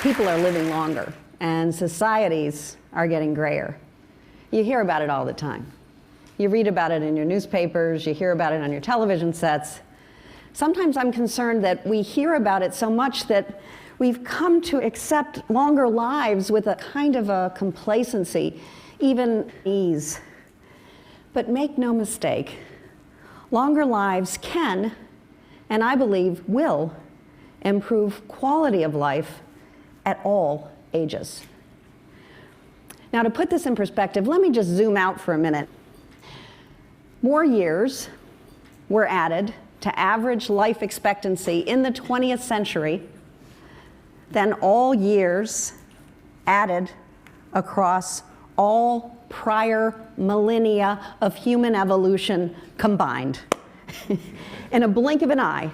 People are living longer, and societies are getting grayer. You hear about it all the time. You read about it in your newspapers, you hear about it on your television sets. Sometimes I'm concerned that we hear about it so much that we've come to accept longer lives with a kind of a complacency, even ease. But make no mistake, longer lives can, and I believe will, improve quality of life at all ages. Now, to put this in perspective, let me just zoom out for a minute. More years were added to average life expectancy in the 20th century than all years added across all prior millennia of human evolution combined. In a blink of an eye,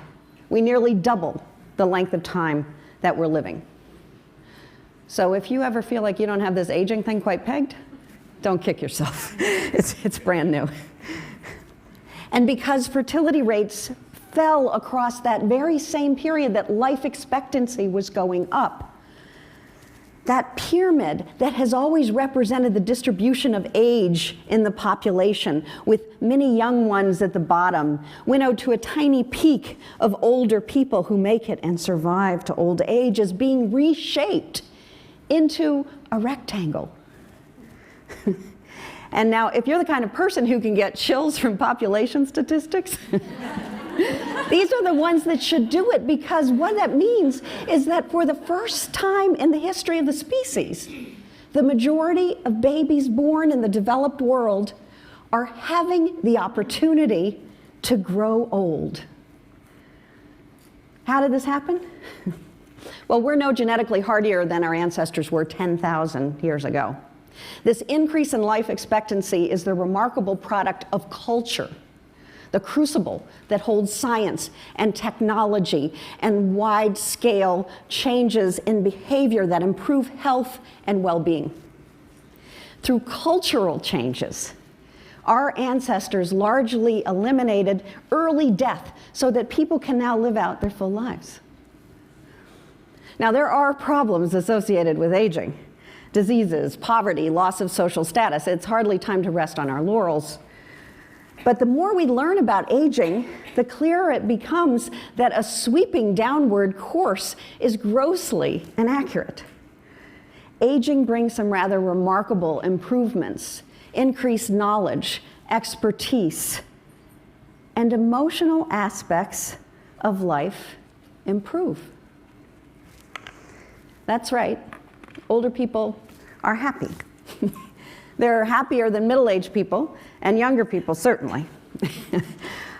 we nearly double the length of time that we're living. So if you ever feel like you don't have this aging thing quite pegged, don't kick yourself. It's brand new. And because fertility rates fell across that very same period that life expectancy was going up, that pyramid that has always represented the distribution of age in the population, with many young ones at the bottom, winnowed to a tiny peak of older people who make it and survive to old age, is being reshaped into a rectangle. And now, if you're the kind of person who can get chills from population statistics, these are the ones that should do it, because what that means is that for the first time in the history of the species, the majority of babies born in the developed world are having the opportunity to grow old. How did this happen? Well, we're no genetically hardier than our ancestors were 10,000 years ago. This increase in life expectancy is the remarkable product of culture, the crucible that holds science and technology and wide-scale changes in behavior that improve health and well-being. Through cultural changes, our ancestors largely eliminated early death so that people can now live out their full lives. Now, there are problems associated with aging. Diseases, poverty, loss of social status. It's hardly time to rest on our laurels. But the more we learn about aging, the clearer it becomes that a sweeping downward course is grossly inaccurate. Aging brings some rather remarkable improvements, increased knowledge, expertise, and emotional aspects of life improve. That's right. Older people are happy. They're happier than middle-aged people, and younger people certainly.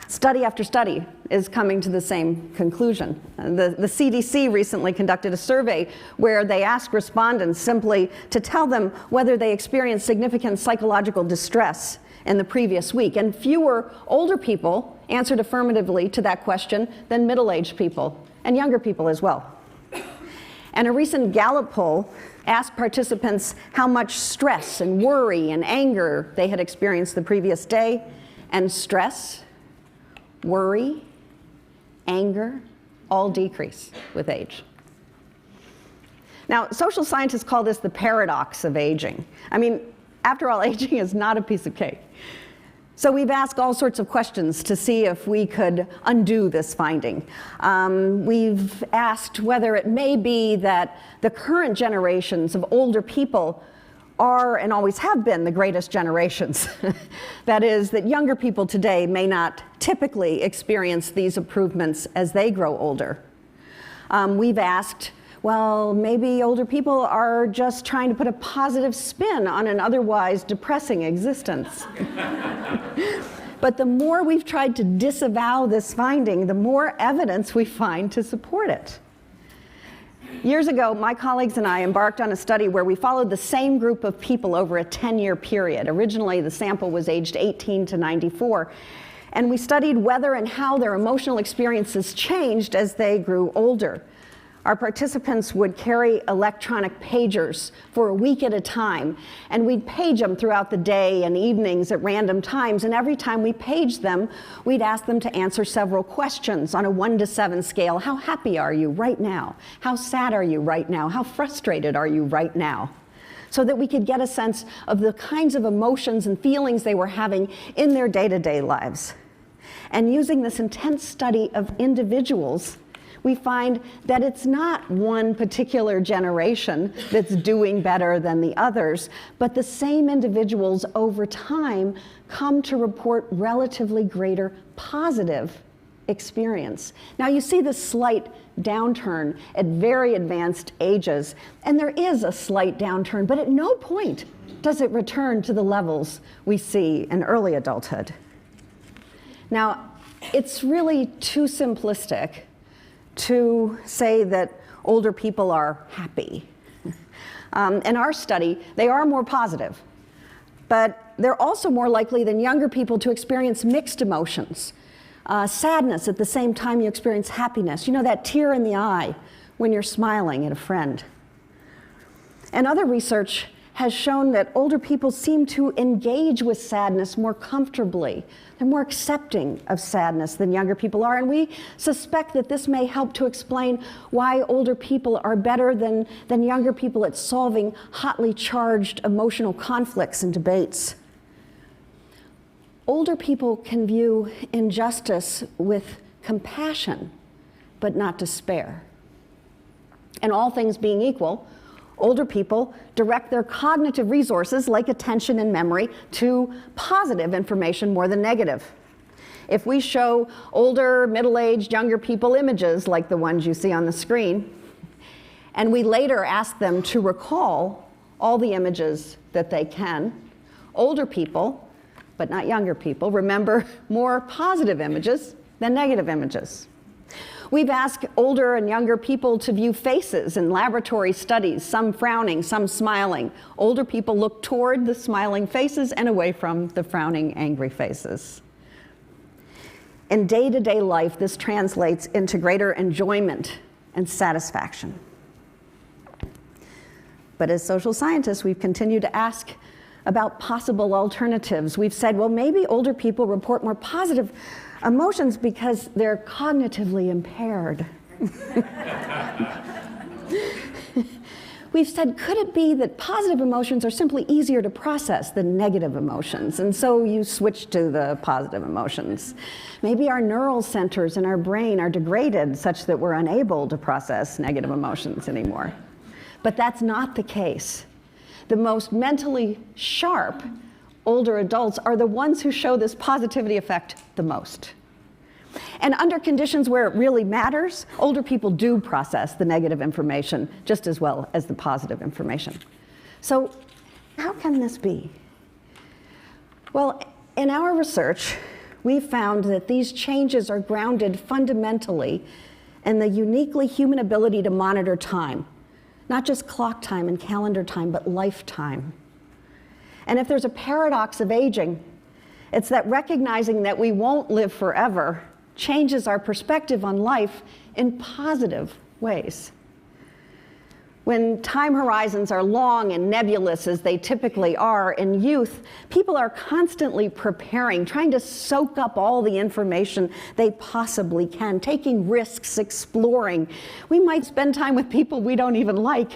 Study after study is coming to the same conclusion. The CDC recently conducted a survey where they asked respondents simply to tell them whether they experienced significant psychological distress in the previous week, and fewer older people answered affirmatively to that question than middle-aged people, and younger people as well. And a recent Gallup poll asked participants how much stress and worry and anger they had experienced the previous day, and stress, worry, anger all decrease with age. Now, social scientists call this the paradox of aging. I mean, after all, aging is not a piece of cake. So we've asked all sorts of questions to see if we could undo this finding. We've asked whether it may be that the current generations of older people are and always have been the greatest generations. That is, that younger people today may not typically experience these improvements as they grow older. We've asked, well, maybe older people are just trying to put a positive spin on an otherwise depressing existence. But the more we've tried to disavow this finding, the more evidence we find to support it. Years ago, my colleagues and I embarked on a study where we followed the same group of people over a 10-year period. Originally, the sample was aged 18 to 94. And we studied whether and how their emotional experiences changed as they grew older. Our participants would carry electronic pagers for a week at a time, and we'd page them throughout the day and evenings at random times, and every time we paged them, we'd ask them to answer several questions on a 1 to 7 scale. How happy are you right now? How sad are you right now? How frustrated are you right now? So that we could get a sense of the kinds of emotions and feelings they were having in their day-to-day lives. And using this intense study of individuals, we find that it's not one particular generation that's doing better than the others, but the same individuals over time come to report relatively greater positive experience. Now you see this slight downturn at very advanced ages, and there is a slight downturn, but at no point does it return to the levels we see in early adulthood. Now, it's really too simplistic to say that older people are happy. In our study, they are more positive, but they're also more likely than younger people to experience mixed emotions. Sadness at the same time you experience happiness. You know, that tear in the eye when you're smiling at a friend. And other research has shown that older people seem to engage with sadness more comfortably. They're more accepting of sadness than younger people are, and we suspect that this may help to explain why older people are better than younger people at solving hotly charged emotional conflicts and debates. Older people can view injustice with compassion, but not despair. And all things being equal, older people direct their cognitive resources, like attention and memory, to positive information more than negative. If we show older, middle-aged, younger people images like the ones you see on the screen, and we later ask them to recall all the images that they can, older people, but not younger people, remember more positive images than negative images. We've asked older and younger people to view faces in laboratory studies, some frowning, some smiling. Older people look toward the smiling faces and away from the frowning, angry faces. In day-to-day life, this translates into greater enjoyment and satisfaction. But as social scientists, we've continued to ask about possible alternatives. We've said, well, maybe older people report more positive emotions because they're cognitively impaired. We've said, could it be that positive emotions are simply easier to process than negative emotions? And so you switch to the positive emotions. Maybe our neural centers in our brain are degraded such that we're unable to process negative emotions anymore. But that's not the case. The most mentally sharp older adults are the ones who show this positivity effect the most. And under conditions where it really matters, older people do process the negative information just as well as the positive information. So how can this be? Well, in our research, we've found that these changes are grounded fundamentally in the uniquely human ability to monitor time. Not just clock time and calendar time, but lifetime. And if there's a paradox of aging, it's that recognizing that we won't live forever changes our perspective on life in positive ways. When time horizons are long and nebulous, as they typically are in youth, people are constantly preparing, trying to soak up all the information they possibly can, taking risks, exploring. We might spend time with people we don't even like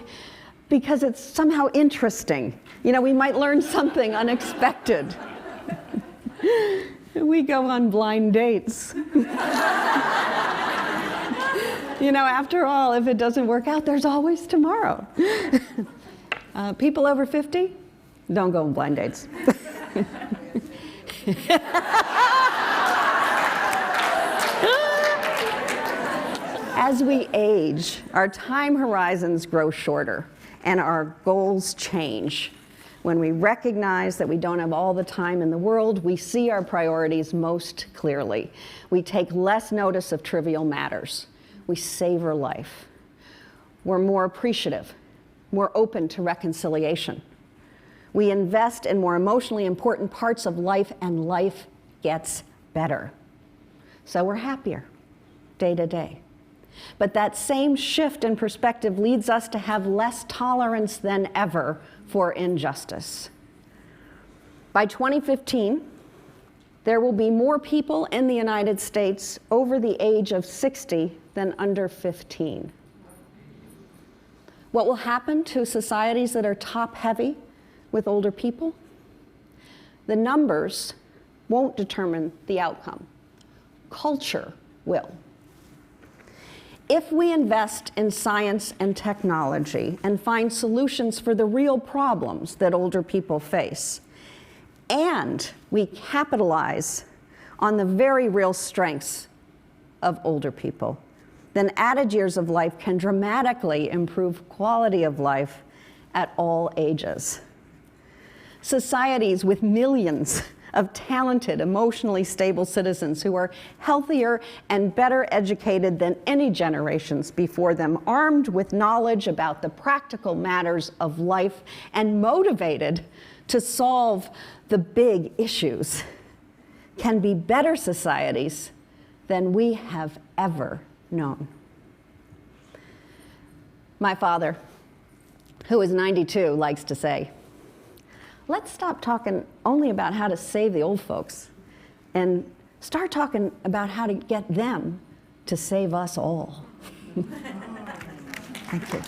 because it's somehow interesting. You know, we might learn something unexpected. We go on blind dates. You know, after all, if it doesn't work out, there's always tomorrow. People over 50, don't go on blind dates. As we age, our time horizons grow shorter and our goals change. When we recognize that we don't have all the time in the world, we see our priorities most clearly. We take less notice of trivial matters. We savor life. We're more appreciative, more open to reconciliation. We invest in more emotionally important parts of life, and life gets better. So we're happier day to day. But that same shift in perspective leads us to have less tolerance than ever for injustice. By 2015, there will be more people in the United States over the age of 60 than under 15. What will happen to societies that are top-heavy with older people? The numbers won't determine the outcome. Culture will. If we invest in science and technology and find solutions for the real problems that older people face, and we capitalize on the very real strengths of older people, then added years of life can dramatically improve quality of life at all ages. Societies with millions of talented, emotionally stable citizens who are healthier and better educated than any generations before them, armed with knowledge about the practical matters of life and motivated to solve the big issues, can be better societies than we have ever known. My father, who is 92, likes to say, let's stop talking only about how to save the old folks and start talking about how to get them to save us all. Thank you.